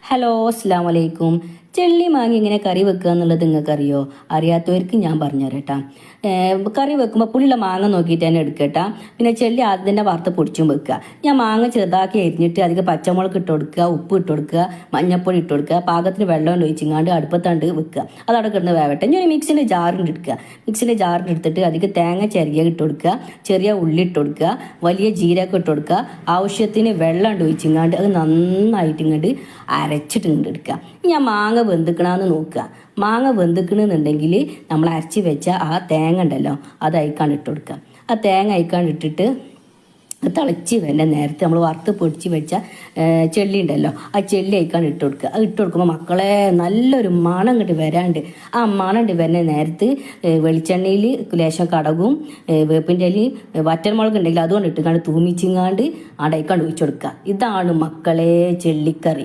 Hello അസ്സാം വലൈക്കും. ചെള്ളി മാങ്ങി ഇങ്ങനെ കറി വെക്കുക എന്നുള്ളത് നിങ്ങൾക്ക് അറിയോ? അറിയാത്തവർക്ക് ഞാൻ പറഞ്ഞുതരട്ടാ. കറി വെക്കുമ്പോൾ പുളിയുള്ള മാങ്ങ നോക്കിയിട്ട് തന്നെ എടുക്കട്ടാ. പിന്നെ ചെള്ളി ആദ്യം തന്നെ വറുത്ത് പൊടിച്ചും വെക്കുക. ഞാൻ മാങ്ങ ചെറുതാക്കി എരിഞ്ഞിട്ട് അധികം പച്ചമുളക് ഇട്ട് കൊടുക്കുക, ഉപ്പ് ഇട്ട് കൊടുക്കുക, മഞ്ഞപ്പൊടി ഇട്ട് കൊടുക്കുക, പാകത്തിന് വെള്ളം ഒഴിച്ചിങ്ങാണ്ട് അടുപ്പത്താണ്ട് വെക്കുക. അതവിടെ കിടന്ന് വേവട്ടെ. ഞാൻ ഒരു മിക്സിൻ്റെ ജാറിന് എടുക്കുക. മിക്സിൻ്റെ ജാറിന് എടുത്തിട്ട് അധികം തേങ്ങ ചെറിയ ഇട്ട് കൊടുക്കുക, ചെറിയ ഉള്ളി ഇട്ട് കൊടുക്കുക, വലിയ ജീരകം ഇട്ട് കൊടുക്കുക, ആവശ്യത്തിന് വെള്ളം ഒഴിച്ചിങ്ങാണ്ട് അത് നന്നായിട്ട് ഇങ്ങോട്ട് അരച്ചിട്ട് ഇങ്ങോട്ട് എടുക്കുക. ഞാൻ മാങ്ങ വെന്തിക്കണമെന്ന് നോക്കുക. മാങ്ങ വെന്തിക്കണമെന്നുണ്ടെങ്കിൽ നമ്മൾ അരച്ച് വെച്ച ആ തേങ്ങ ഉണ്ടല്ലോ അത് അയക്കാണ്ട് ഇട്ട് കൊടുക്കുക. ആ തേങ്ങ അയക്കാണ്ട് ഇട്ടിട്ട് തിളച്ച് വല്ല നേരത്തെ നമ്മൾ വറുത്ത് പൊടിച്ച് വെച്ച ചെള്ളി ഉണ്ടല്ലോ ആ ചെള്ളി അയക്കാണ്ട് ഇട്ട് കൊടുക്കുക. അത് ഇട്ട് കൊടുക്കുമ്പോൾ മക്കളെ നല്ലൊരു മണം ഇങ്ങോട്ട് വരാണ്ട് ആ മണം ഇട്ട് വരുന്ന നേരത്ത് വെളിച്ചെണ്ണയിൽ ലേശം കടകും വേപ്പിൻ്റെ ഇലയും വറ്റൽമുളക് ഉണ്ടെങ്കിൽ അതുകൊണ്ട് ഇട്ടുകൊണ്ട് തൂമിച്ചിങ്ങാണ്ട് അടയ്ക്കാണ്ട് ഒഴിച്ചു കൊടുക്കുക. ഇതാണ് മക്കളെ ചെള്ളിക്കറി.